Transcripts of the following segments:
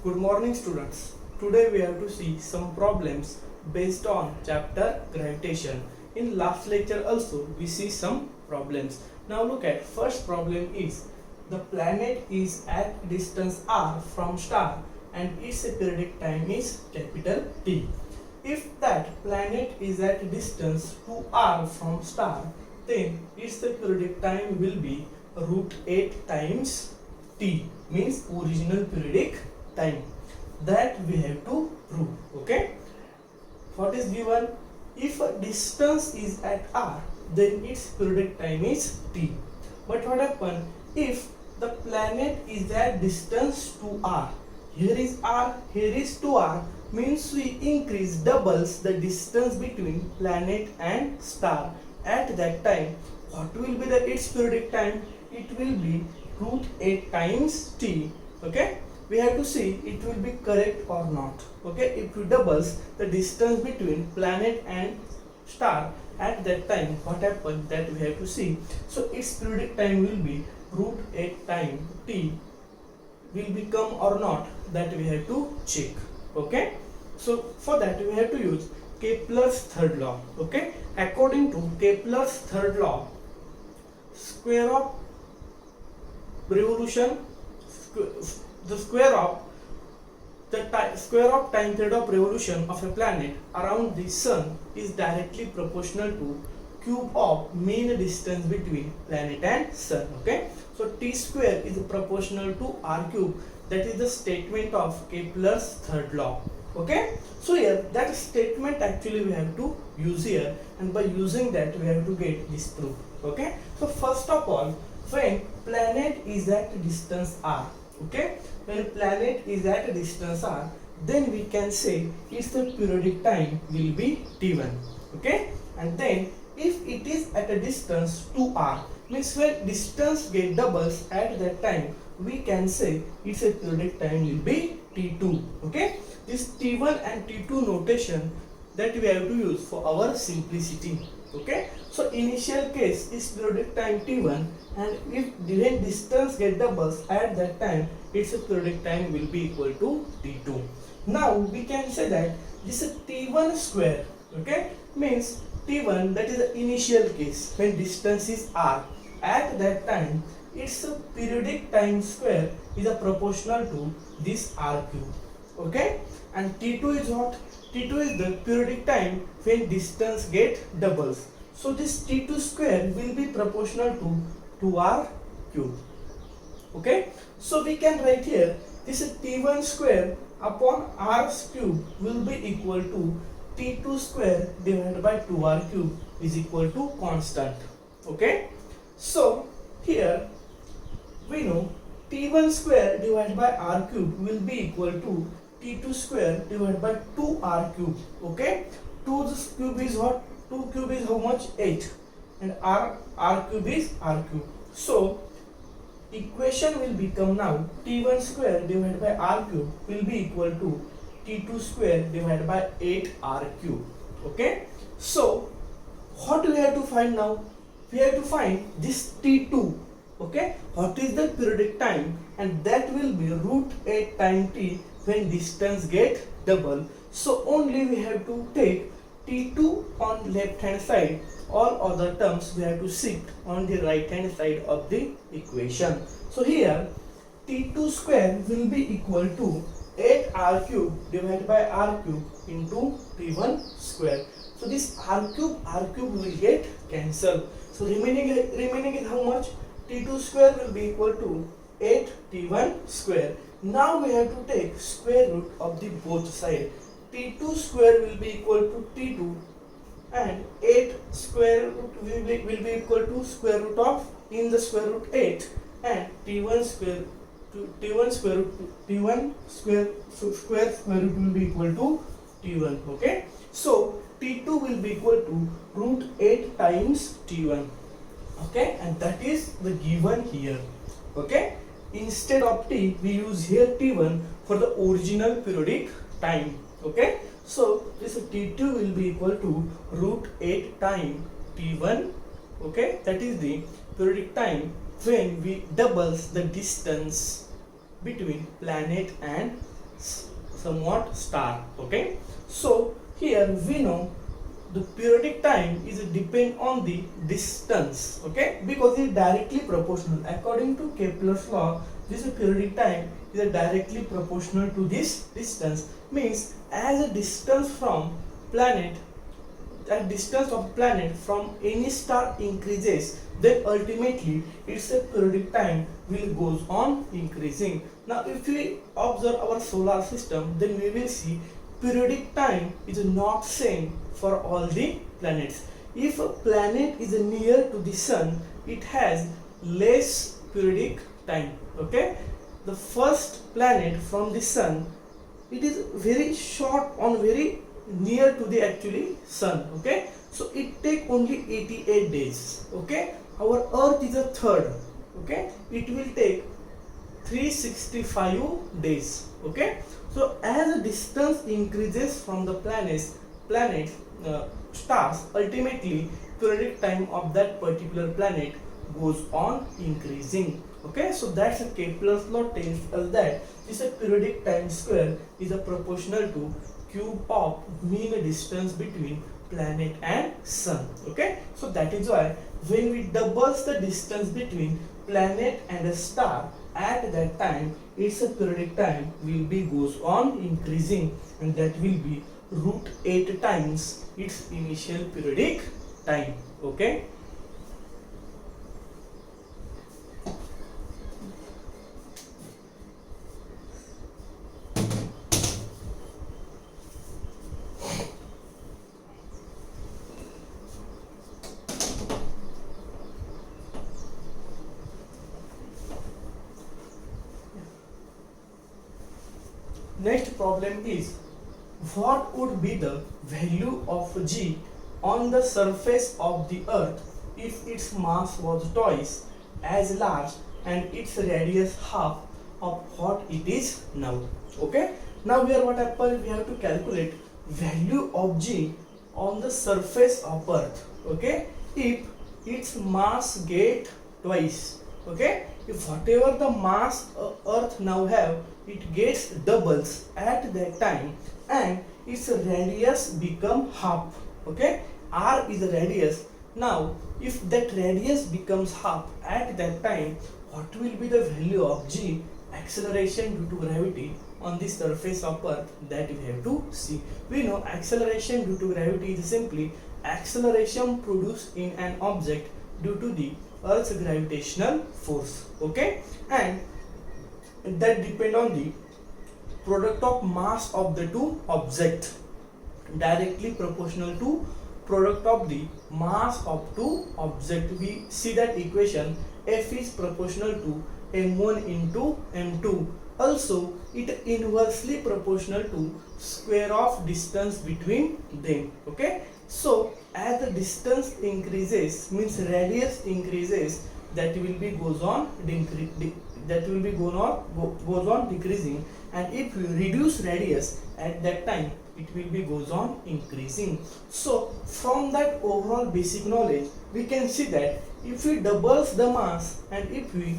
Good morning students. Today we have to see some problems based on chapter gravitation. In last lecture also we see some problems. Now look at first problem is the planet is at distance r from star and its periodic time is capital T. If that planet is at distance 2r from star, then its periodic time will be root 8 times T, means original periodic time. That we have to prove. Okay, what is given? If a distance is at r, then its periodic time is T. But what happen if the planet is at distance to r? Here is r, here is 2r, means we increase doubles the distance between planet and star. At that time, what will be its periodic time? It will be root 8 times T. Okay, we have to see it will be correct or not. Okay, if we doubles the distance between planet and star, at that time what happened, that we have to see. So its periodic time will be root 8 times T. Will become or not, that we have to check. Okay, so for that we have to use Kepler's third law. Okay, according to Kepler's third law, square of revolution, the square of time period of revolution of a planet around the sun is directly proportional to cube of mean distance between planet and sun. Okay, so T square is proportional to r cube. That is the statement of Kepler's third law. Okay, so here that statement actually we have to use here, and by using that we have to get this proof. Okay, so first of all, when planet is at distance r, okay, when planet is at distance r, then we can say its periodic time will be T1. Okay, and then if it is at a distance 2r, means when distance get doubles, at that time we can say its periodic time will be T2. Okay, this T1 and T2 notation that we have to use for our simplicity. Okay, so initial case is periodic time T1, and if when distance get doubles, at that time its periodic time will be equal to T2. Now we can say that this is T1 square. Okay, means T1, that is the initial case when distance is r. At that time its periodic time square is a proportional to this r cube. Okay, and T2 is what? T2 is the periodic time when distance get doubles. So this T2 square will be proportional to 2r cube. Okay, so we can write here this T1 square upon r cube will be equal to T2 square divided by 2r cube is equal to constant. Okay, so here we know T1 square divided by r cube will be equal to T2 square divided by 2r cube. Okay, 2 cube is what? 2 cube is how much? 8, and r cube is r cube. So equation will become now T1 square divided by r cube will be equal to T2 square divided by 8r cube. Okay, so what do we have to find now? We have to find this T2. Okay, what is the periodic time? And that will be root 8 times T when distance get double. So only we have to take T2 on left hand side, all other terms we have to shift on the right hand side of the equation. So here T2 square will be equal to 8r cube divided by r cube into T1 square. So this r cube will get cancelled. So remaining is how much? T2 square will be equal to 8 T1 square. Now we have to take square root of the both side. T2 square will be equal to T2, and 8 square root will be equal to square root of in the square root 8, and T1 square root will be equal to T1. Okay, so T2 will be equal to root 8 times T1. Okay, and that is the given here. Okay, instead of T we use here T1 for the original periodic time. Okay, so this T2 will be equal to root 8 times T1. Okay, that is the periodic time when we doubles the distance between planet and somewhat star. Okay, so here we know the periodic time is depend on the distance. Okay, because it is directly proportional according to Kepler's law. This periodic time is directly proportional to this distance, means as a distance from planet, that distance of planet from any star increases, then ultimately its periodic time will goes on increasing. Now if we observe our solar system, then we will see periodic time is not same for all the planets. If a planet is near to the sun, it has less periodic time. Okay, the first planet from the sun, it is very short on very near to the actually sun. Okay, so it take only 88 days. Okay, our earth is a third. Okay, it will take 365 days. Okay, so as the distance increases from the planet stars, ultimately periodic time of that particular planet goes on increasing. Okay, so that's a Kepler's law tells us that this periodic time square is a proportional to cube of mean distance between planet and sun. Okay, so that is why when we doubles the distance between planet and a star, at that time its periodic time will be goes on increasing, and that will be root 8 times its initial periodic time. Okay, next problem is, what would be the value of G on the surface of the earth if its mass was twice as large and its radius half of what it is now? Okay, now here what happens, we have to calculate value of G on the surface of earth. Okay, if its mass get twice. Okay, if whatever the mass earth now have, it gets doubles at that time, and its radius become half. Okay, r is the radius. Now if that radius becomes half, at that time what will be the value of G, acceleration due to gravity on the surface of earth? That we have to see. We know acceleration due to gravity is simply acceleration produced in an object due to the earth's gravitational force. Okay, and that depend on the product of mass of the two objects, directly proportional to product of the mass of two objects. We see that equation, F is proportional to m1 into m2. Also it inversely proportional to square of distance between them. Okay, so as the distance increases, means radius increases, that will be goes on decreasing, and if we reduce radius, at that time it will be goes on increasing. So from that overall basic knowledge, we can see that if we doubles the mass and if we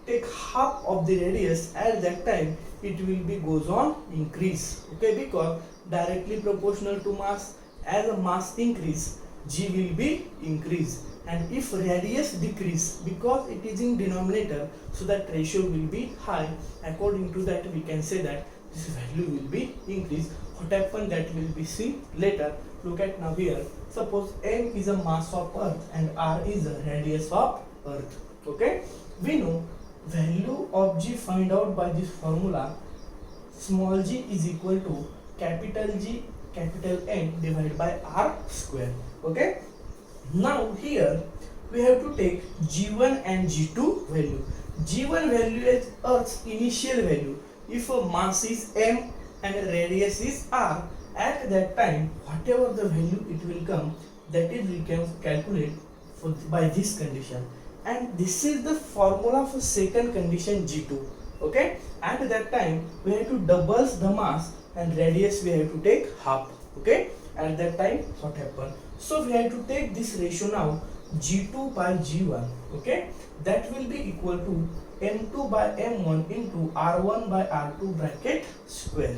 take half of the radius, at that time it will be goes on increase. Okay, because directly proportional to mass, as a mass increase, G will be increase, and if radius decrease, because it is in denominator, so that ratio will be high. According to that, we can say that this value will be increased. What happened, that will be seen later. Look at now here. Suppose m is a mass of earth and r is a radius of earth. Okay, we know value of G find out by this formula. Small g is equal to capital G capital N divided by r square. Okay, now here we have to take G1 and G2 value. G1 value is Earth's initial value. If a mass is m and radius is r, at that time whatever the value it will come, that is we can calculate by this condition. And this is the formula for second condition, G2. Okay, at that time we have to double the mass and radius we have to take half. Okay, at that time what happened? So we have to take this ratio now, G2 by G1. okay, that will be equal to m2 by m1 into r1 by r2 bracket square.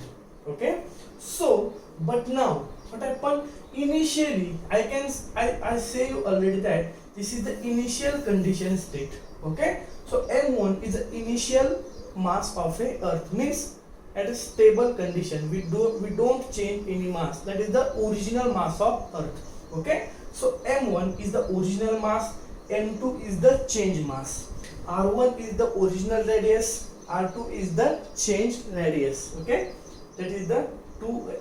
Okay, so but now what happened, initially I say you already that this is the initial condition state. Okay, so m1 is the initial mass of a earth, means at a stable condition we don't change any mass, that is the original mass of earth. Okay, so m1 is the original mass, m2 is the change mass, r1 is the original radius, r2 is the change radius. Okay, that is the two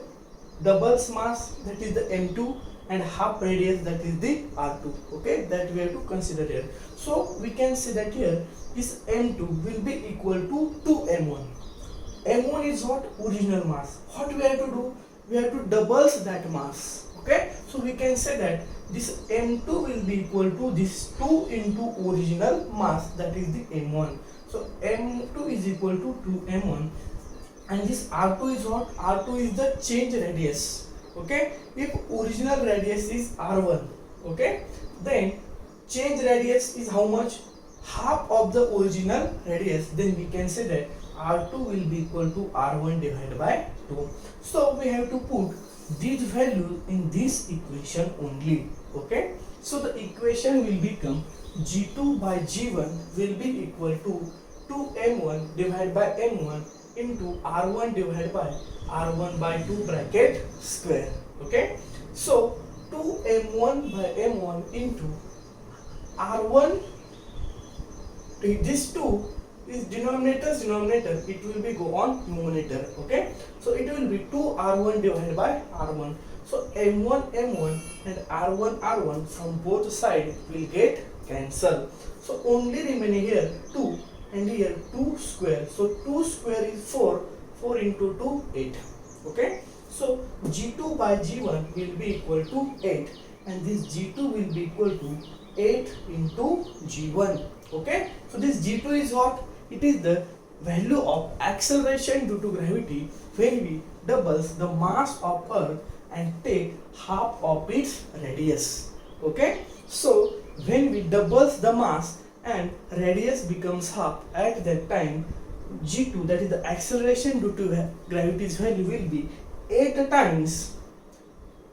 doubles mass, that is the m2, and half radius, that is the r2. Okay, that we have to consider here. So we can say that here this m2 will be equal to 2m1. m1 is what? Original mass. What we have to do? We have to doubles that mass. Okay, so we can say that this m2 will be equal to this 2 into original mass, that is the m1. So m2 is equal to 2m1, and this r2 is what? R2 is the change radius. Okay, if original radius is r1, okay, then change radius is how much? Half of the original radius. Then we can say that r2 will be equal to r1 divided by 2. So we have to put these values in this equation only. Okay, so the equation will become g2 by g1 will be equal to 2m1 divided by m1 into r1 divided by r1 by 2 bracket square. Okay, so 2m1 by m1 into r1, this 2 is denominator, it will be go on numerator. Okay, so it will be 2r1 divided by r1. So m1 and r1 from both sides will get cancelled. So only remaining here 2, and here 2 square. So 2 square is 4. 4 into 2, 8. Okay, so g2 by g1 will be equal to 8, and this g2 will be equal to 8 into g1. Okay, so this g2 is what? It is the value of acceleration due to gravity when we doubles the mass of earth and take half of its radius. Okay, so when we doubles the mass and radius becomes half, at that time g2, that is the acceleration due to gravity's value, will be 8 times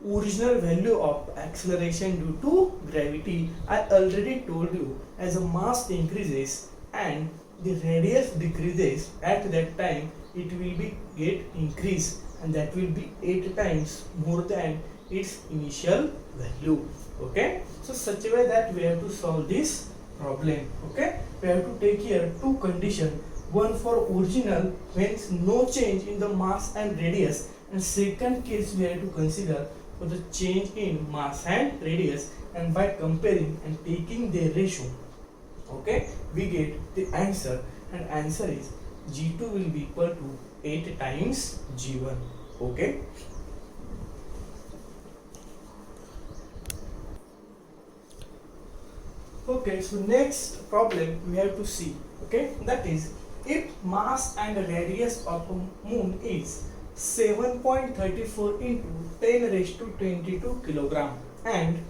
original value of acceleration due to gravity. I already told you, as the mass increases and the radius decreases, at that time it will be get increase, and that will be 8 times more than its initial value. Okay, so such a way that we have to solve this problem. Okay, we have to take here two conditions, one for original, means no change in the mass and radius, and second case we have to consider for the change in mass and radius, and by comparing and taking their ratio, okay, we get the answer, and answer is g2 will be equal to 8 times g1. Okay, okay, so next problem we have to see, okay, that is, if mass and radius of a moon is 7.34 into 10 raised to 22 kilogram and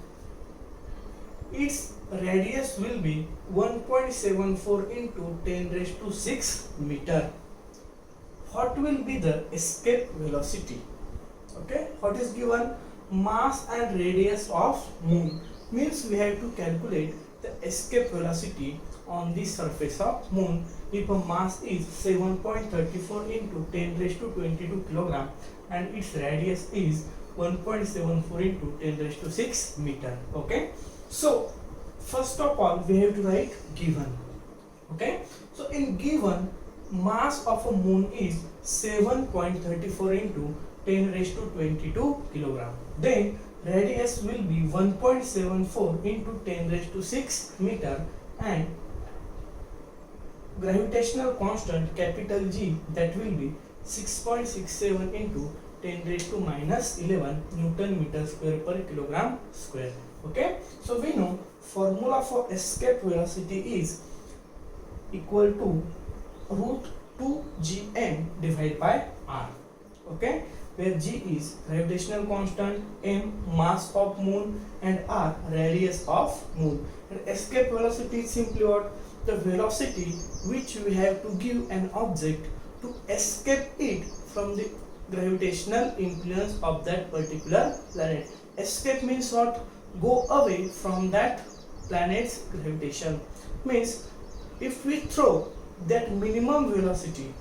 its radius will be 1.74 into 10 raised to 6 meter, what will be the escape velocity? Okay, what is given? Mass and radius of moon, means we have to calculate the escape velocity on the surface of moon if a mass is 7.34 into 10 raised to 22 kilogram and its radius is 1.74 into 10 raised to 6 meter. Okay, so first of all we have to write given. Okay, so in given, mass of a moon is 7.34 into 10 raised to 22 kilogram, then radius will be 1.74 into 10 raised to 6 meter, and gravitational constant capital G, that will be 6.67 into 10 raised to minus 11 Newton meter square per kilogram square. Okay, so we know formula for escape velocity is equal to root 2 gm divided by r. Okay, where G is gravitational constant, M mass of moon, and R radius of moon. And escape velocity is simply what? The velocity which we have to give an object to escape it from the gravitational influence of that particular planet. Escape means what? Go away from that planet's gravitation. Means if we throw that minimum velocity,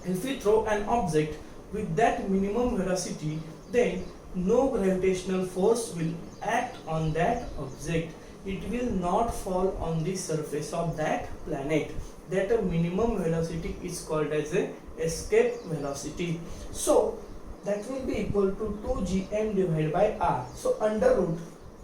if we throw an object with that minimum velocity, then no gravitational force will act on that object. It will not fall on the surface of that planet. That a minimum velocity is called as a escape velocity. So that will be equal to 2gm divided by r. So under root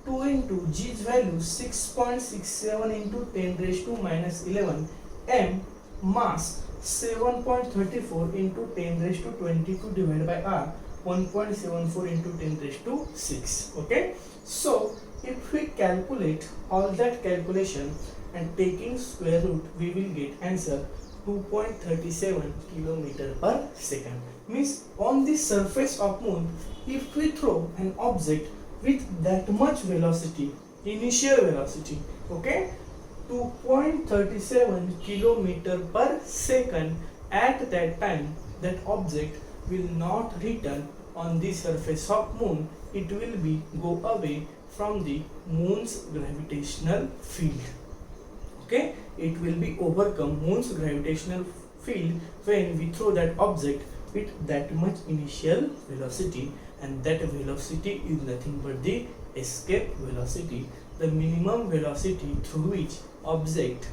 2 into g's value 6.67 into 10 raised to minus 11, m mass 7.34 into 10 raised to 22 divided by r 1.74 into 10 raised to 6. Okay, so if we calculate all that calculation and taking square root, we will get answer 2.37 kilometer per second. Means on the surface of moon, if we throw an object with that much velocity, initial velocity, okay, 2.37 kilometer per second, at that time that object will not return on the surface of moon. It will be go away from the moon's gravitational field. Okay, it will be overcome moon's gravitational field when we throw that object with that much initial velocity, and that velocity is nothing but the escape velocity, the minimum velocity through which object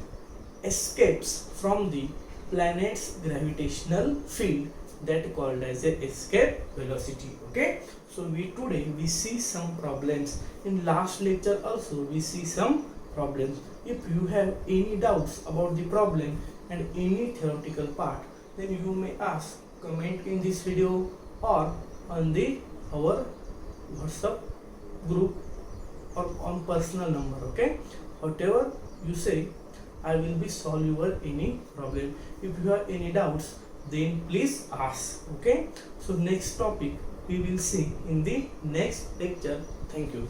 escapes from the planet's gravitational field, that called as a escape velocity. Okay, so today we see some problems. In last lecture also we see some problems. If you have any doubts about the problem and any theoretical part, then you may ask, comment in this video or on the our WhatsApp group or on personal number. Okay, whatever you say, I will be solve your any problem. If you have any doubts, then please ask. Okay, so next topic we will see in the next lecture. Thank you.